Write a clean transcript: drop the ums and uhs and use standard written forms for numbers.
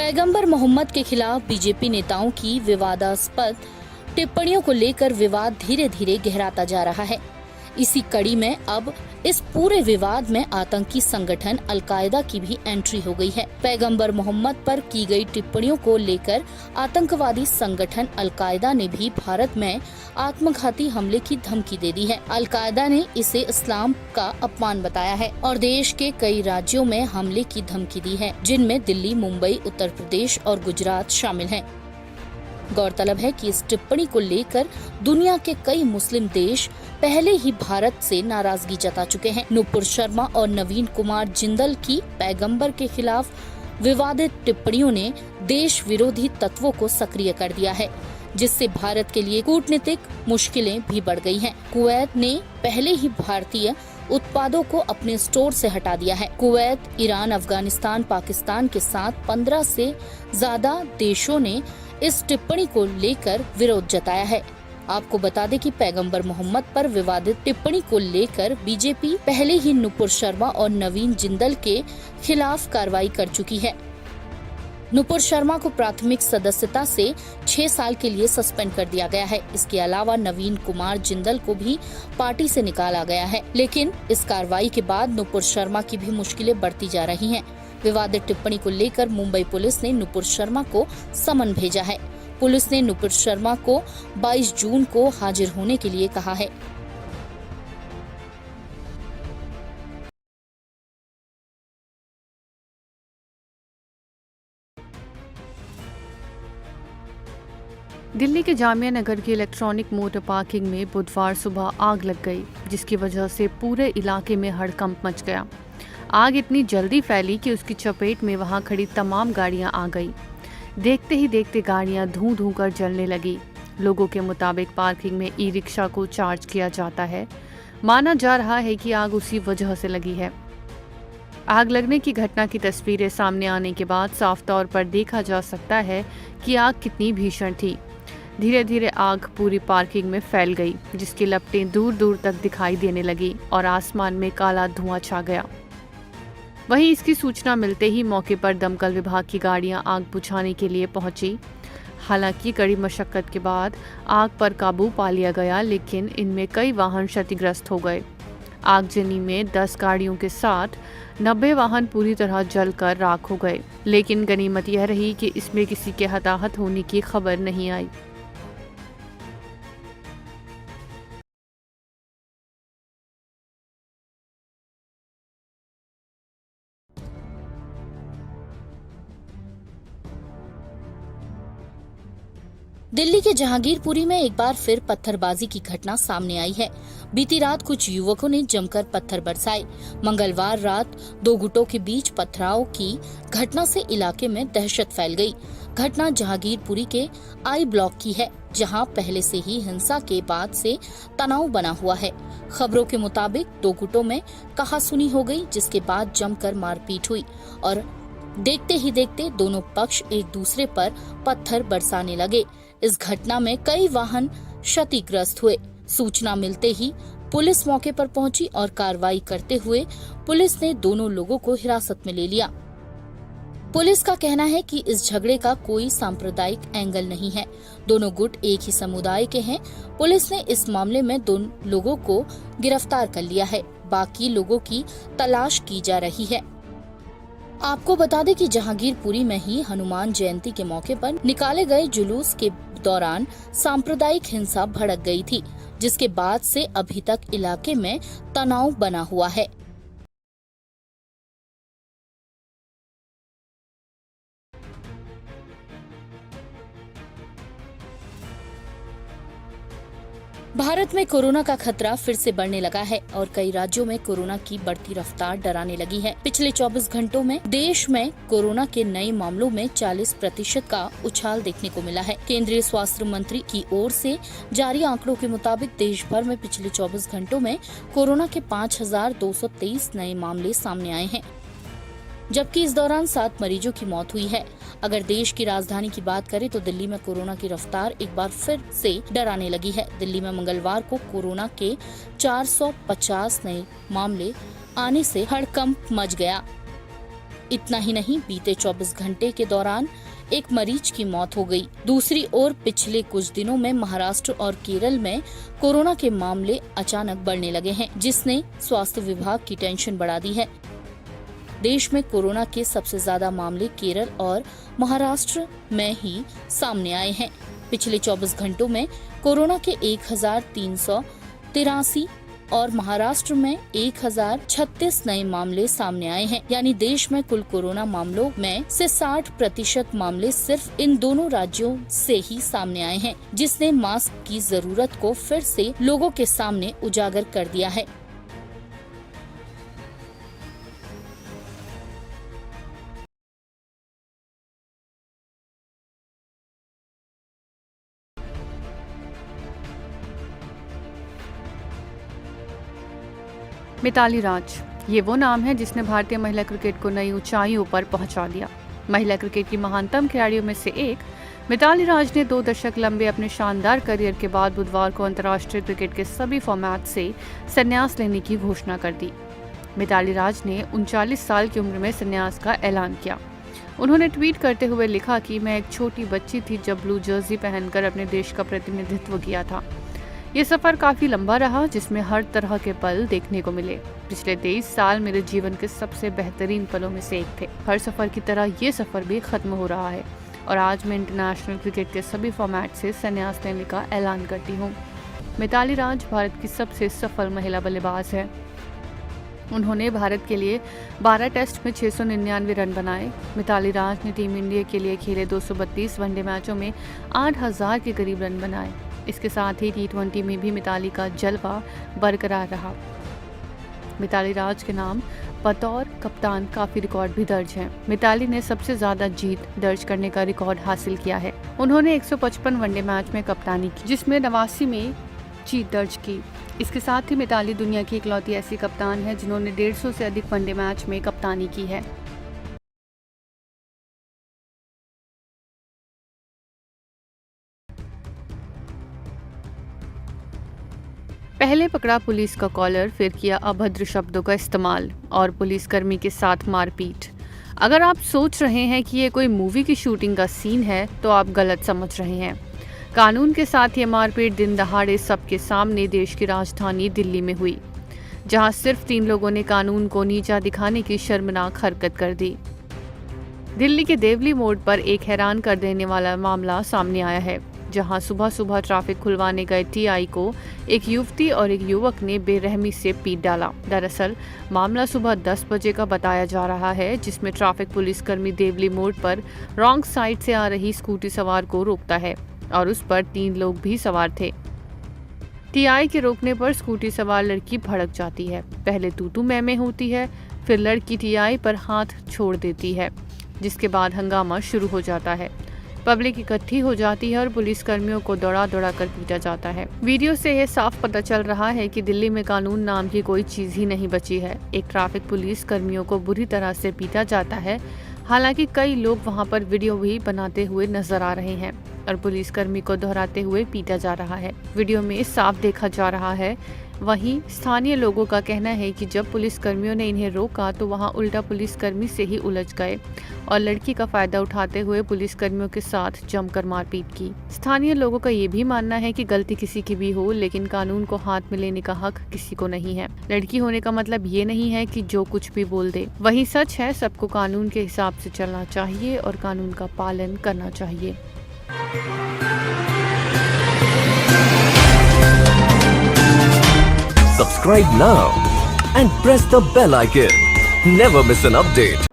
पैगंबर मोहम्मद के खिलाफ बीजेपी नेताओं की विवादास्पद टिप्पणियों को लेकर विवाद धीरे धीरे गहराता जा रहा है। इसी कड़ी में अब इस पूरे विवाद में आतंकी संगठन अलकायदा की भी एंट्री हो गई है। पैगंबर मोहम्मद पर की गई टिप्पणियों को लेकर आतंकवादी संगठन अलकायदा ने भी भारत में आत्मघाती हमले की धमकी दे दी है। अलकायदा ने इसे इस्लाम का अपमान बताया है और देश के कई राज्यों में हमले की धमकी दी है, जिनमें दिल्ली, मुंबई, उत्तर प्रदेश और गुजरात शामिल हैं। गौरतलब है कि इस टिप्पणी को लेकर दुनिया के कई मुस्लिम देश पहले ही भारत से नाराजगी जता चुके हैं। नुपुर शर्मा और नवीन कुमार जिंदल की पैगंबर के खिलाफ विवादित टिप्पणियों ने देश विरोधी तत्वों को सक्रिय कर दिया है, जिससे भारत के लिए कूटनीतिक मुश्किलें भी बढ़ गई हैं। कुवैत ने पहले ही भारतीय उत्पादों को अपने स्टोर से हटा दिया है। कुवैत, ईरान, अफगानिस्तान, पाकिस्तान के साथ 15 से ज्यादा देशों ने इस टिप्पणी को लेकर विरोध जताया है। आपको बता दें कि पैगंबर मोहम्मद पर विवादित टिप्पणी को लेकर बीजेपी पहले ही नुपुर शर्मा और नवीन जिंदल के खिलाफ कार्रवाई कर चुकी है। नुपुर शर्मा को प्राथमिक सदस्यता से 6 साल के लिए सस्पेंड कर दिया गया है। इसके अलावा नवीन कुमार जिंदल को भी पार्टी से निकाला गया है। लेकिन इस कार्रवाई के बाद नुपुर शर्मा की भी मुश्किलें बढ़ती जा रही हैं। विवादित टिप्पणी को लेकर मुंबई पुलिस ने नुपुर शर्मा को समन भेजा है। पुलिस ने नुपुर शर्मा को 22 जून को हाजिर होने के लिए कहा है। दिल्ली के जामिया नगर की इलेक्ट्रॉनिक मोटर पार्किंग में बुधवार सुबह आग लग गई, जिसकी वजह से पूरे इलाके में हड़कंप मच गया। आग इतनी जल्दी फैली कि उसकी चपेट में वहां खड़ी तमाम गाड़ियां आ गई। देखते ही देखते गाड़ियां धूं धूं कर जलने लगी। लोगों के मुताबिक पार्किंग में ई रिक्शा को चार्ज किया जाता है। माना जा रहा है कि आग उसी वजह से लगी है। आग लगने की घटना की तस्वीरें सामने आने के बाद साफ तौर पर देखा जा सकता है कि आग कितनी भीषण थी। धीरे धीरे आग पूरी पार्किंग में फैल गई, जिसकी लपटें दूर दूर तक दिखाई देने लगी और आसमान में काला धुआं छा गया। वहीं इसकी सूचना मिलते ही मौके पर दमकल विभाग की गाड़ियां आग बुझाने के लिए पहुंची। हालांकि कड़ी मशक्कत के बाद आग पर काबू पा लिया गया, लेकिन इनमें कई वाहन क्षतिग्रस्त हो गए। आगजनी में 10 गाड़ियों के साथ 90 वाहन पूरी तरह जलकर राख हो गए। लेकिन गनीमत यह रही कि इसमें किसी के हताहत होने की खबर नहीं आई। दिल्ली के जहांगीरपुरी में एक बार फिर पत्थरबाजी की घटना सामने आई है। बीती रात कुछ युवकों ने जमकर पत्थर बरसाए। मंगलवार रात 2 गुटों के बीच पथराव की घटना से इलाके में दहशत फैल गई। घटना जहांगीरपुरी के आई ब्लॉक की है, जहां पहले से ही हिंसा के बाद से तनाव बना हुआ है। खबरों के मुताबिक 2 गुटों में कहासुनी हो गई, जिसके बाद जमकर मारपीट हुई और देखते ही देखते दोनों पक्ष एक दूसरे पर पत्थर बरसाने लगे। इस घटना में कई वाहन क्षतिग्रस्त हुए। सूचना मिलते ही पुलिस मौके पर पहुंची और कार्रवाई करते हुए पुलिस ने दोनों लोगों को हिरासत में ले लिया। पुलिस का कहना है कि इस झगड़े का कोई सांप्रदायिक एंगल नहीं है। दोनों गुट एक ही समुदाय के हैं। पुलिस ने इस मामले में 2 लोगों को गिरफ्तार कर लिया है। बाकी लोगों की तलाश की जा रही है। आपको बता दें कि जहांगीरपुरी में ही हनुमान जयंती के मौके पर निकाले गए जुलूस के दौरान सांप्रदायिक हिंसा भड़क गई थी, जिसके बाद से अभी तक इलाके में तनाव बना हुआ है। भारत में कोरोना का खतरा फिर से बढ़ने लगा है और कई राज्यों में कोरोना की बढ़ती रफ्तार डराने लगी है। पिछले 24 घंटों में देश में कोरोना के नए मामलों में 40% का उछाल देखने को मिला है। केंद्रीय स्वास्थ्य मंत्री की ओर से जारी आंकड़ों के मुताबिक देश भर में पिछले 24 घंटों में कोरोना के 5223 नए मामले सामने आए हैं, जबकि इस दौरान 7 मरीजों की मौत हुई है। अगर देश की राजधानी की बात करें तो दिल्ली में कोरोना की रफ्तार एक बार फिर से डराने लगी है। दिल्ली में मंगलवार को कोरोना के 450 नए मामले आने से हड़कंप मच गया। इतना ही नहीं, बीते 24 घंटे के दौरान एक मरीज की मौत हो गई। दूसरी ओर पिछले कुछ दिनों में महाराष्ट्र और केरल में कोरोना के मामले अचानक बढ़ने लगे हैं, जिसने स्वास्थ्य विभाग की टेंशन बढ़ा दी है। देश में कोरोना के सबसे ज्यादा मामले केरल और महाराष्ट्र में ही सामने आए हैं। पिछले 24 घंटों में कोरोना के 1383 और महाराष्ट्र में 1036 नए मामले सामने आए हैं। यानी देश में कुल कोरोना मामलों में से 60% मामले सिर्फ इन दोनों राज्यों से ही सामने आए हैं, जिसने मास्क की जरूरत को फिर से लोगों के सामने उजागर कर दिया है। मिताली राज, ये वो नाम है जिसने भारतीय महिला क्रिकेट को नई ऊंचाइयों पर पहुंचा दिया। महिला क्रिकेट की महानतम खिलाड़ियों में से एक मिताली राज ने 2 दशक लंबे अपने शानदार करियर के बाद बुधवार को अंतर्राष्ट्रीय क्रिकेट के सभी फॉर्मेट से संन्यास लेने की घोषणा कर दी। मिताली राज ने 39 साल की उम्र में संन्यास का ऐलान किया। उन्होंने ट्वीट करते हुए लिखा कि मैं एक छोटी बच्ची थी जब ब्लू जर्सी पहनकर अपने देश का प्रतिनिधित्व किया था। ये सफर काफी लंबा रहा, जिसमें हर तरह के पल देखने को मिले। पिछले 23 साल मेरे जीवन के सबसे बेहतरीन पलों में से एक थे। हर सफर की तरह ये सफर भी खत्म हो रहा है और आज मैं इंटरनेशनल क्रिकेट के सभी फॉर्मेट से संन्यास लेने का ऐलान करती हूँ। मिताली राज भारत की सबसे सफल महिला बल्लेबाज है। उन्होंने भारत के लिए 12 टेस्ट में 699 रन बनाए। मिताली राज ने टीम इंडिया के लिए खेले 232 वनडे मैचों में 8000 के करीब रन बनाए। इसके साथ ही T20 में भी मिताली का जलवा बरकरार रहा। मिताली राज के नाम बतौर कप्तान काफी रिकॉर्ड भी दर्ज हैं। मिताली ने सबसे ज्यादा जीत दर्ज करने का रिकॉर्ड हासिल किया है। उन्होंने 155 वनडे मैच में कप्तानी की, जिसमें 89 में जीत दर्ज की। इसके साथ ही मिताली दुनिया की इकलौती ऐसी कप्तान है जिन्होंने 150 से अधिक वनडे मैच में कप्तानी की है। पहले पकड़ा पुलिस का कॉलर, फिर किया अभद्र शब्दों का इस्तेमाल और पुलिसकर्मी के साथ मारपीट। अगर आप सोच रहे हैं कि ये कोई मूवी की शूटिंग का सीन है तो आप गलत समझ रहे हैं। कानून के साथ ये मारपीट दिन दहाड़े सबके सामने देश की राजधानी दिल्ली में हुई, जहां सिर्फ 3 लोगों ने कानून को नीचा दिखाने की शर्मनाक हरकत कर दी। दिल्ली के देवली मोड़ पर एक हैरान कर देने वाला मामला सामने आया है, जहां सुबह सुबह ट्रैफिक खुलवाने गए टीआई को एक युवती और एक युवक ने बेरहमी से पीट डाला। दरअसल मामला सुबह 10 बजे का बताया जा रहा है, जिसमें ट्रैफिक पुलिसकर्मी देवली मोड़ पर रॉन्ग साइड से आ रही स्कूटी सवार को रोकता है और उस पर 3 लोग भी सवार थे। टीआई के रोकने पर स्कूटी सवार लड़की भड़क जाती है। पहले तू मैं होती है, फिर लड़की टीआई पर हाथ छोड़ देती है, जिसके बाद हंगामा शुरू हो जाता है। पब्लिक इकट्ठी हो जाती है और पुलिसकर्मियों को दौड़ा दौड़ा कर पीटा जाता है। वीडियो से यह साफ पता चल रहा है कि दिल्ली में कानून नाम की कोई चीज ही नहीं बची है। एक ट्रैफिक पुलिस कर्मियों को बुरी तरह से पीटा जाता है। हालांकि कई लोग वहां पर वीडियो भी बनाते हुए नजर आ रहे हैं और पुलिसकर्मी को दोहराते हुए पीटा जा रहा है। वीडियो में साफ देखा जा रहा है। वहीं स्थानीय लोगों का कहना है कि जब पुलिसकर्मियों ने इन्हें रोका तो वहां उल्टा पुलिसकर्मी से ही उलझ गए और लड़की का फायदा उठाते हुए पुलिसकर्मियों के साथ जमकर मारपीट की। स्थानीय लोगों का ये भी मानना है कि गलती किसी की भी हो, लेकिन कानून को हाथ में लेने का हक किसी को नहीं है। लड़की होने का मतलब ये नहीं है कि जो कुछ भी बोल दे। वही सच है, सबको कानून के हिसाब से चलना चाहिए और कानून का पालन करना चाहिए। Subscribe now and press the bell icon. Never miss an update.